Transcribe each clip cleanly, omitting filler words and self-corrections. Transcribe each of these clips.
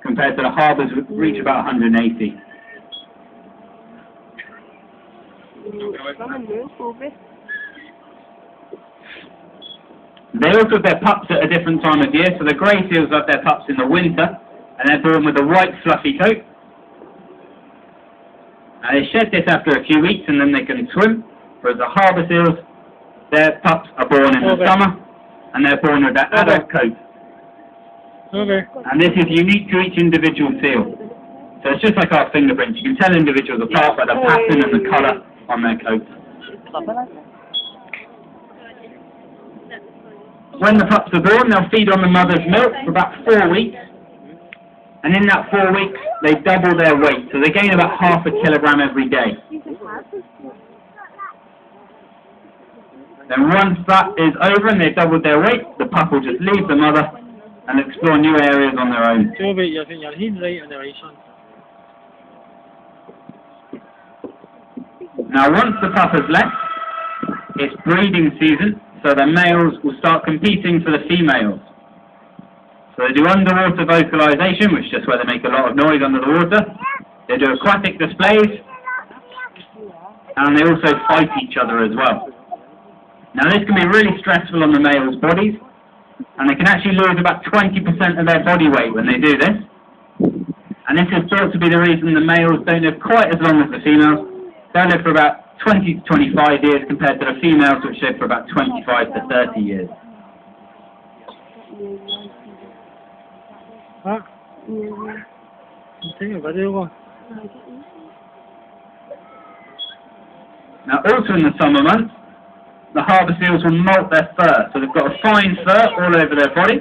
compared to the harbours which reach about 180. They also have their pups at a different time of year, so the grey seals have their pups in the winter, and they're born with a white fluffy coat. And they shed this after a few weeks and then they can swim, whereas the harbour seals, their pups are born in the summer, and they're born with their adult coat. And this is unique to each individual seal. So it's just like our fingerprints. You can tell individuals apart by the pattern and the colour on their coats. When the pups are born, they'll feed on the mother's milk for about 4 weeks. And in that 4 weeks, they double their weight. So they gain about ½ kilogram every day. Then once that is over and they've doubled their weight, the pup will just leave the mother and explore new areas on their own. Toby, now once the pup has left, it's breeding season, so the males will start competing for the females. So they do underwater vocalization, which is just where they make a lot of noise under the water. They do aquatic displays, and they also fight each other as well. Now this can be really stressful on the males' bodies, and they can actually lose about 20% of their body weight when they do this. And this is thought to be the reason the males don't live quite as long as the females. They'll live for about 20 to 25 years compared to the females, which live for about 25 to 30 years. Now also in the summer months, the harbour seals will molt their fur. So they've got a fine fur all over their body,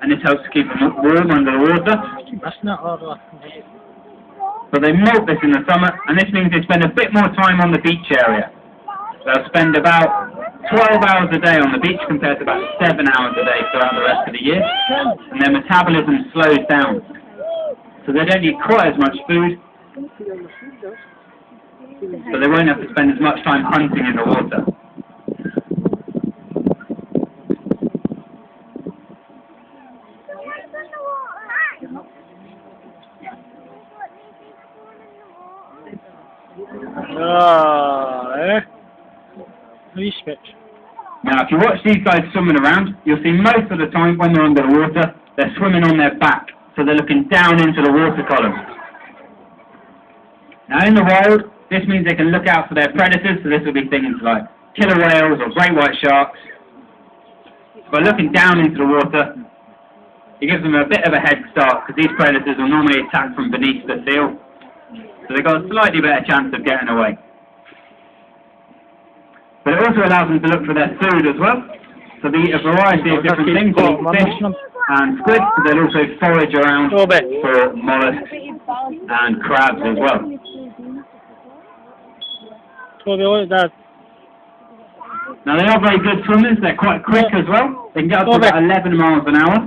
and this helps keep them warm under the water. So they molt this in the summer, and this means they spend a bit more time on the beach area. They'll spend about 12 hours a day on the beach compared to about 7 hours a day throughout the rest of the year, and their metabolism slows down. So they don't eat quite as much food, so they won't have to spend as much time hunting in the water. Now if you watch these guys swimming around, you'll see most of the time when they're under the water, they're swimming on their back, so they're looking down into the water column. Now in the wild, this means they can look out for their predators, so this will be things like killer whales or great white sharks. By looking down into the water, it gives them a bit of a head start, because these predators will normally attack from beneath the seal, so they've got a slightly better chance of getting away. But it also allows them to look for their food as well. So they eat a variety of different things, like fish and squid, but they'll also forage around for mollusks and crabs as well. Now they are very good swimmers, they're quite quick as well. They can get up to about 11 miles an hour.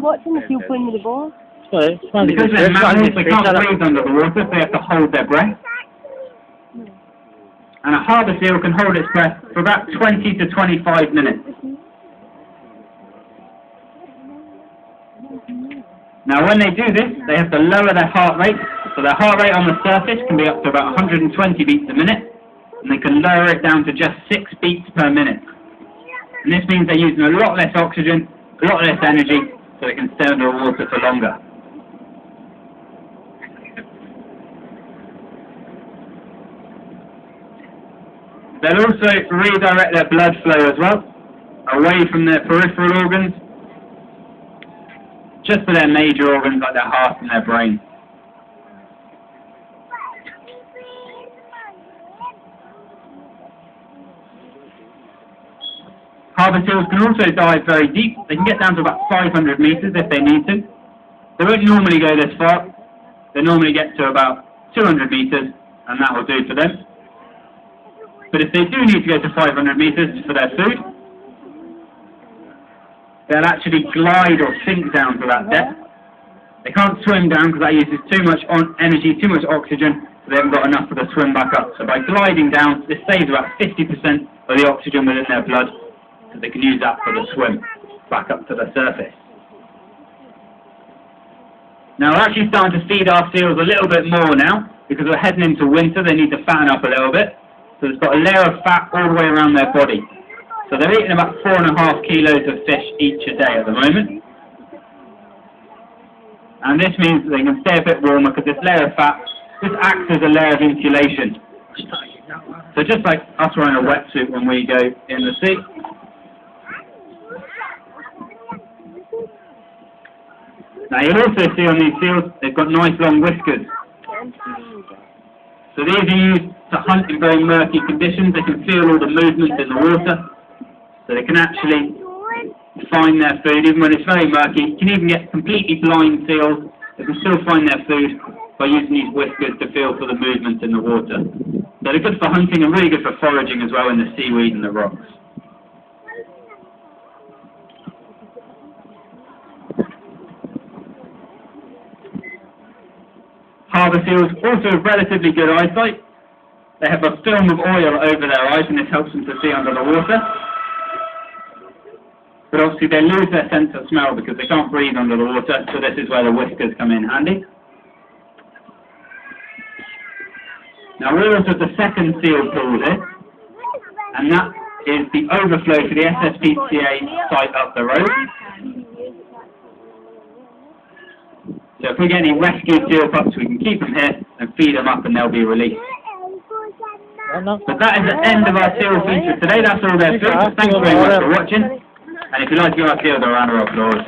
Because they're mammals, they can't breathe under the water, so they have to hold their breath. And a harbour seal can hold its breath for about 20 to 25 minutes. Now when they do this, they have to lower their heart rate, so their heart rate on the surface can be up to about 120 beats a minute, and they can lower it down to just 6 beats per minute. And this means they're using a lot less oxygen, a lot less energy, so they can stay under the water for longer. They'll also redirect their blood flow as well, away from their peripheral organs, just to their major organs like their heart and their brain. Harbour seals can also dive very deep. They can get down to about 500 metres if they need to. They won't normally go this far. They normally get to about 200 metres, and that will do for them. But if they do need to go to 500 metres for their food, they'll actually glide or sink down to that depth. They can't swim down because that uses too much energy, too much oxygen, so they haven't got enough for the swim back up. So by gliding down, this saves about 50% of the oxygen within their blood, so they can use that for the swim back up to the surface. Now we're actually starting to feed our seals a little bit more now, because we're heading into winter. They need to fatten up a little bit. So it's got a layer of fat all the way around their body. So they're eating about 4.5 kilos of fish each a day at the moment. And this means that they can stay a bit warmer, because this layer of fat just acts as a layer of insulation. So just like us wearing a wetsuit when we go in the sea. Now you'll also see on these seals, they've got nice long whiskers. So these are used to hunt in very murky conditions. They can feel all the movement in the water. So they can actually find their food even when it's very murky. You can even get completely blind seals. They can still find their food by using these whiskers to feel for the movement in the water. So they're good for hunting and really good for foraging as well in the seaweed and the rocks. Harbour seals also have relatively good eyesight. They have a film of oil over their eyes, and this helps them to see under the water. But obviously they lose their sense of smell because they can't breathe under the water, so this is where the whiskers come in handy. Now we're onto the second seal pool here, and that is the overflow for the SSPCA site up the road. So if we get any rescued seal pups, we can keep them here and feed them up and they'll be released. But that is the end of our seal feature today. That's all their food. Thanks very much for watching. And if you'd like to give our seals a round of applause.